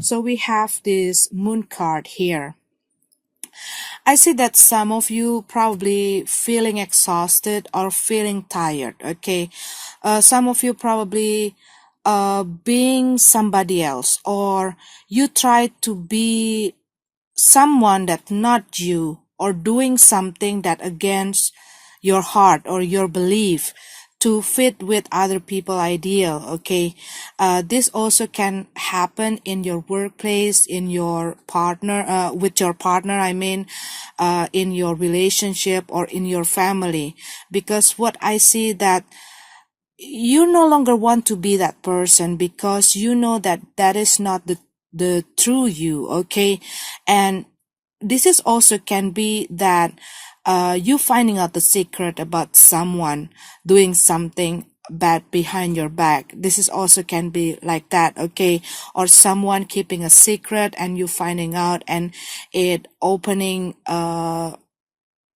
So we have this moon card here. I see that some of you probably feeling exhausted or feeling tired. Okay. Some of you probably being somebody else, or you try to be someone that not you, or doing something that against your heart or your belief to fit with other people ideal. Okay. This also can happen in your workplace, in your partner, with your partner, I mean, in your relationship or in your family. Because what I see that you no longer want to be that person, because you know that that is not the true you. Okay. And this is also can be that you finding out the secret about someone doing something bad behind your back. This is also can be like that. Okay. Or someone keeping a secret and you finding out, and it opening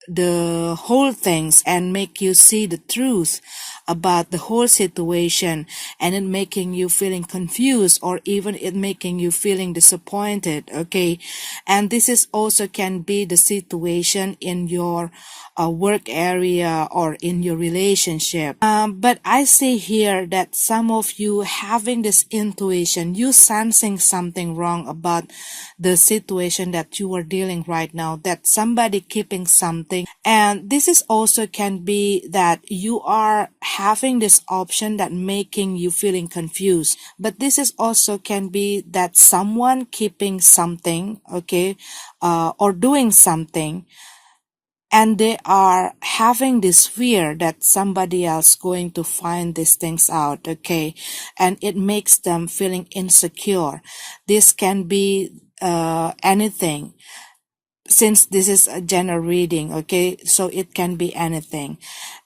the whole things and make you see the truth about the whole situation, and it making you feeling confused, or even it making you feeling disappointed. Okay. And this is also can be the situation in your work area or in your relationship. But I see here that some of you having this intuition, you sensing something wrong about the situation that you are dealing right now, that somebody keeping something. And this is also can be that you are having this option that making you feeling confused. But this is also can be that someone keeping something. Okay. Or doing something, and they are having this fear that somebody else going to find these things out. Okay. And it makes them feeling insecure. This can be anything, since this is a general reading. Okay. So it can be anything.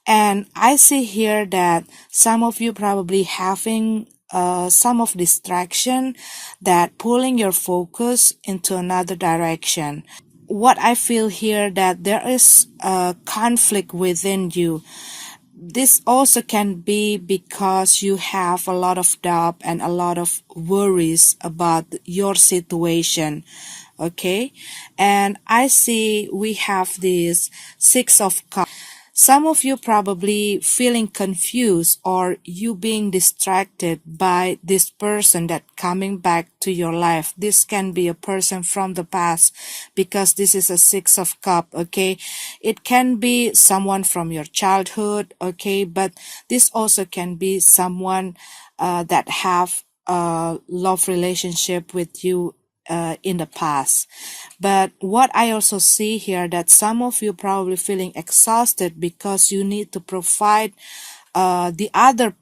And I see here that some of you probably having some of distraction that pulling your focus into another direction. What I feel here that there is a conflict within you. This also can be because you have a lot of doubt and a lot of worries about your situation. Okay. And I see we have this Six of Cups. Some of you probably feeling confused, or you being distracted by this person that coming back to your life. This can be a person from the past, because this is a Six of Cups. Okay. It can be someone from your childhood. Okay. But this also can be someone that have a love relationship with you in the past. But what I also see here that some of you probably feeling exhausted because you need to provide the other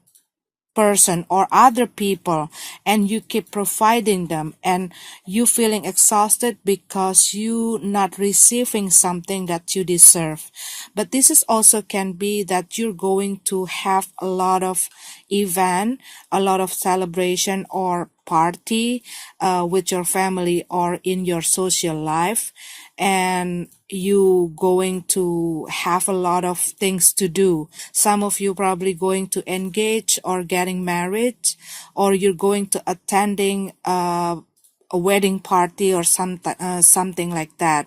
person or other people, and you keep providing them, and you feeling exhausted because you not receiving something that you deserve. But this is also can be that you're going to have a lot of event, a lot of celebration or party with your family or in your social life, and you going to have a lot of things to do. Some of you probably going to engage or getting married, or you're going to attending a wedding party or something like that.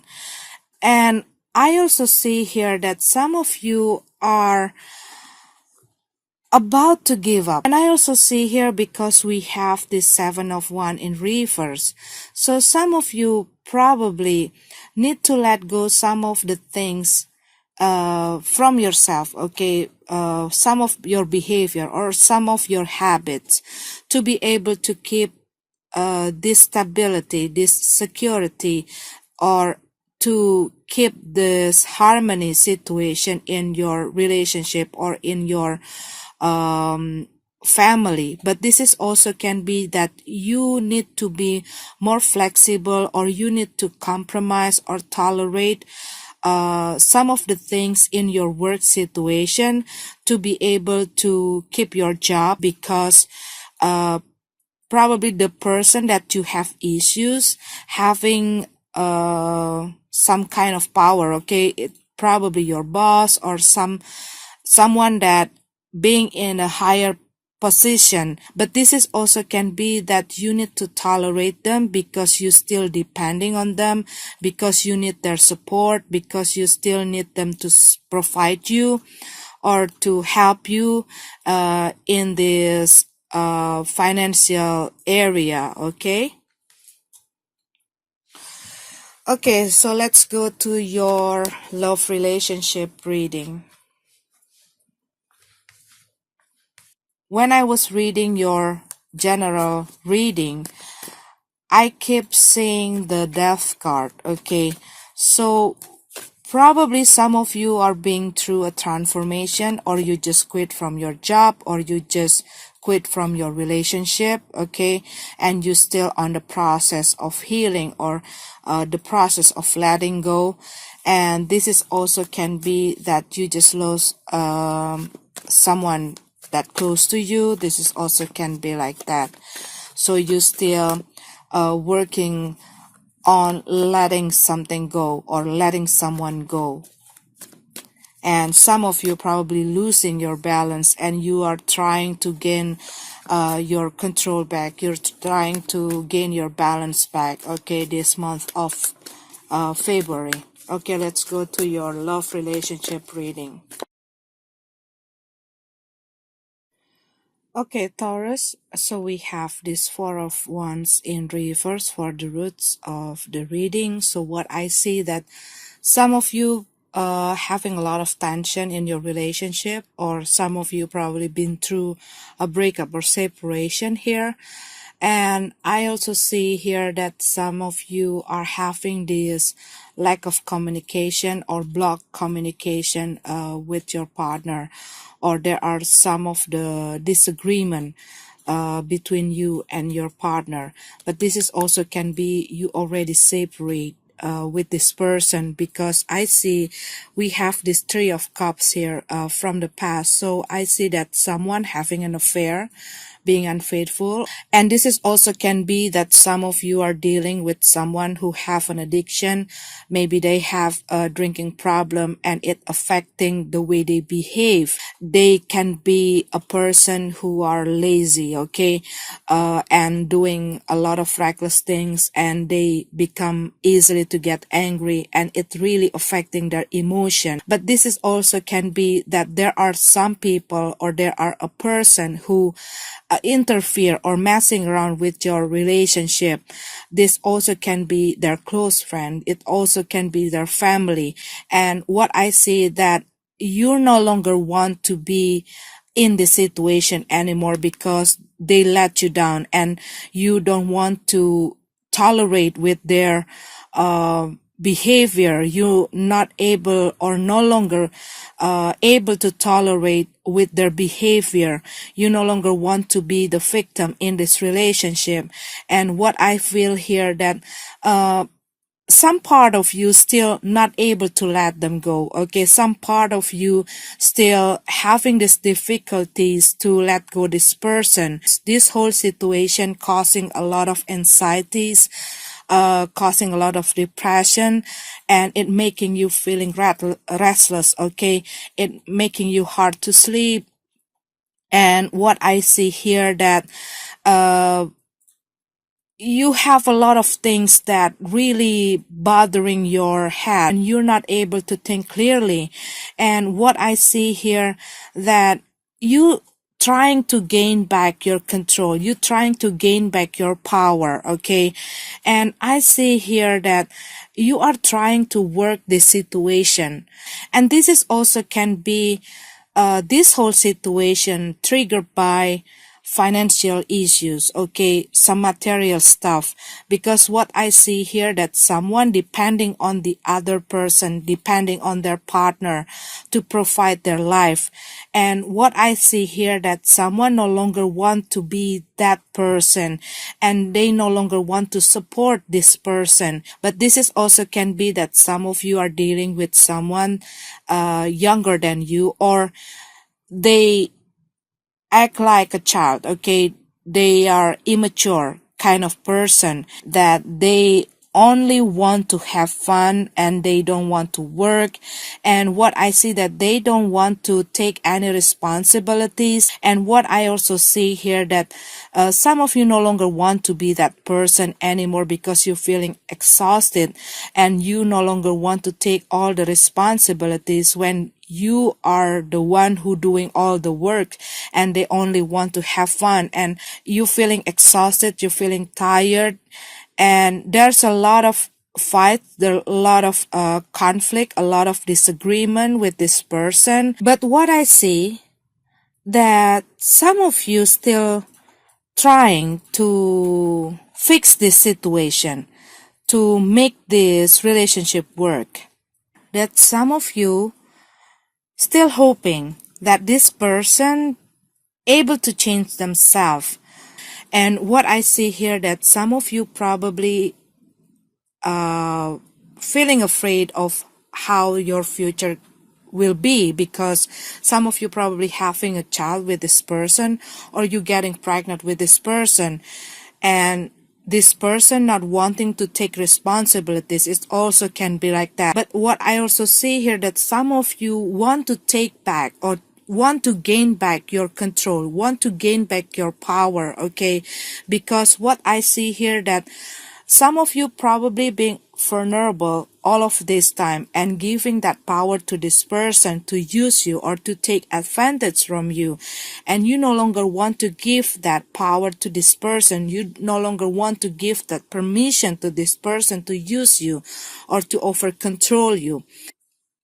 And I also see here that some of you are about to give up. And I also see here, because we have this Seven of Wands in reverse. So some of you probably need to let go some of the things from yourself. Okay. Some of your behavior or some of your habits, to be able to keep this stability, this security, or to keep this harmony situation in your relationship or in your family. But this is also can be that you need to be more flexible, or you need to compromise or tolerate some of the things in your work situation to be able to keep your job, because probably the person that you have issues having some kind of power. Okay. It probably your boss or someone that being in a higher position. But this is also can be that you need to tolerate them because you still depending on them, because you need their support, because you still need them to provide you or to help you in this financial area. Okay, so let's go to your love relationship reading. When I was reading your general reading, I keep seeing the death card. Okay, so probably some of you are being through a transformation, or you just quit from your job, or you just quit from your relationship, okay, and you still on the process of healing, or the process of letting go. And this is also can be that you just lost someone that close to you. This is also can be like that. So you still working on letting something go or letting someone go. And some of you probably losing your balance, and you are trying to gain your control back. You're trying to gain your balance back, okay, this month of February. Okay, let's go to your love relationship reading. Okay, Taurus, so we have this Four of Wands in reverse for the roots of the reading. So what I see that some of you having a lot of tension in your relationship, or some of you probably been through a breakup or separation here. And I also see here that some of you are having this lack of communication or block communication with your partner, or there are some of the disagreement between you and your partner. But this is also can be you already separate with this person, because I see we have this Three of Cups here from the past. So I see that someone having an affair, being unfaithful. And this is also can be that some of you are dealing with someone who have an addiction. Maybe they have a drinking problem and it affecting the way they behave. They can be a person who are lazy, okay, and doing a lot of reckless things, and they become easily to get angry, and it really affecting their emotion. But this is also can be that there are some people, or there are a person who interfere or messing around with your relationship. This also can be their close friend. It also can be their family. And what I see that you no longer want to be in the situation anymore because they let you down, and you don't want to tolerate with their behavior. You not able or no longer able to tolerate with their behavior. You no longer want to be the victim in this relationship. And what I feel here that some part of you still not able to let them go, okay, some part of you still having these difficulties to let go this person. This whole situation causing a lot of anxieties, causing a lot of depression, and it making you feeling restless, okay, it making you hard to sleep. And what I see here that you have a lot of things that really bothering your head, and you're not able to think clearly. And what I see here that you trying to gain back your control, you trying to gain back your power, okay? And I see here that you are trying to work this situation. And this is also can be this whole situation triggered by financial issues, okay, some material stuff. Because what I see here that someone depending on the other person, depending on their partner to provide their life. And what I see here that someone no longer want to be that person, and they no longer want to support this person. But this is also can be that some of you are dealing with someone younger than you, or they act like a child, okay? They are immature kind of person, that they only want to have fun and they don't want to work. And what I see that they don't want to take any responsibilities. And what I also see here that some of you no longer want to be that person anymore because you're feeling exhausted and you no longer want to take all the responsibilities when you are the one who doing all the work and they only want to have fun, and you feeling exhausted, you're feeling tired, and there's a lot of fight, there are a lot of conflict, a lot of disagreement with this person. But what I see that some of you still trying to fix this situation, to make this relationship work. That some of you still hoping that this person able to change themselves. And what I see here that some of you probably feeling afraid of how your future will be, because some of you probably having a child with this person or you getting pregnant with this person, and this person not wanting to take responsibilities. It also can be like that. But what I also see here that some of you want to take back or want to gain back your control, want to gain back your power, okay? Because what I see here that some of you probably being vulnerable all of this time and giving that power to this person to use you or to take advantage from you. And you no longer want to give that power to this person. You no longer want to give that permission to this person to use you or to over control you.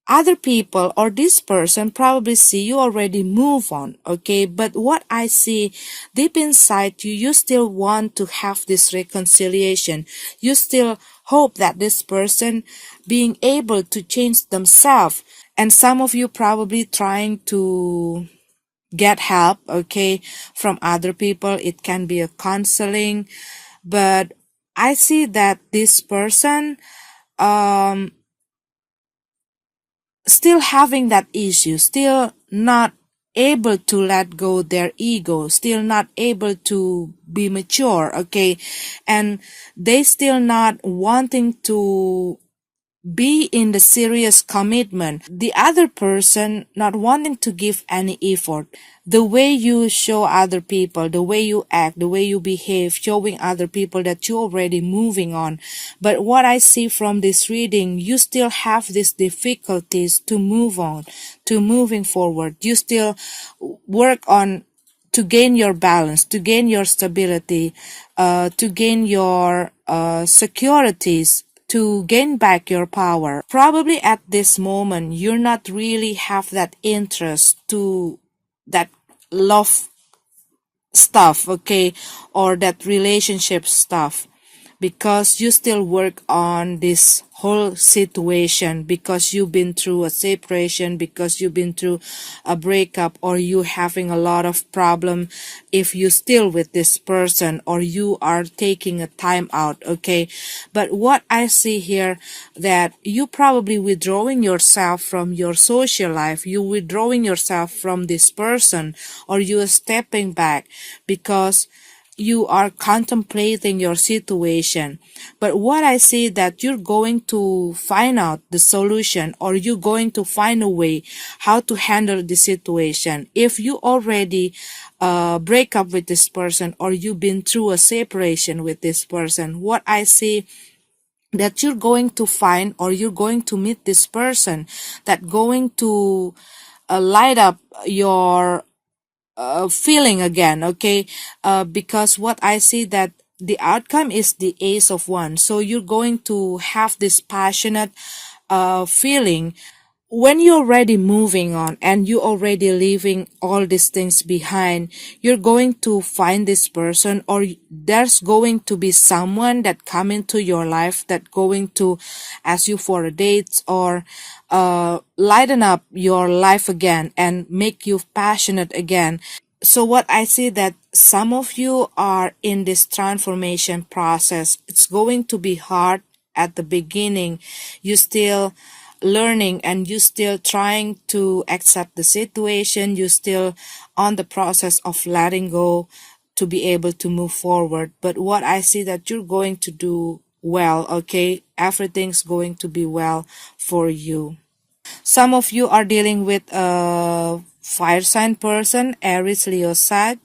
Other people or this person probably see you already move on, okay? But what I see deep inside you, you still want to have this reconciliation. You still hope that this person being able to change themselves. And some of you probably trying to get help, okay, from other people. It can be a counseling, but I see that this person, still having that issue, still not able to let go their ego, still not able to be mature, okay? And they still not wanting to be in the serious commitment. The other person not wanting to give any effort. The way you show other people, the way you act, the way you behave, showing other people that you're already moving on. But what I see from this reading, you still have these difficulties to move on, to moving forward. You still work on to gain your balance, to gain your stability, to gain your securities, to gain back your power. Probably at this moment, you're not really have that interest to that love stuff, okay, or that relationship stuff, because you still work on this whole situation, because you've been through a separation, because you've been through a breakup, or you having a lot of problem if you still with this person, or you are taking a time out, okay? But what I see here that you probably withdrawing yourself from your social life, you withdrawing yourself from this person, or you are stepping back because you are contemplating your situation. But what I see that you're going to find out the solution, or you're going to find a way how to handle the situation. If you already break up with this person, or you've been through a separation with this person, what I see that you're going to find, or you're going to meet this person that going to light up your feeling again, okay? Because what I see that the outcome is the Ace of Wands. So you're going to have this passionate feeling when you're already moving on and you already leaving all these things behind. You're going to find this person, or there's going to be someone that come into your life that going to ask you for a date, or lighten up your life again and make you passionate again. So what I see that some of you are in this transformation process. It's going to be hard at the beginning. You still learning and you still trying to accept the situation. You still on the process of letting go to be able to move forward. But what I see that you're going to do well, okay? Everything's going to be well for you. Some of you are dealing with a fire sign person, Aries, Leo, Sag.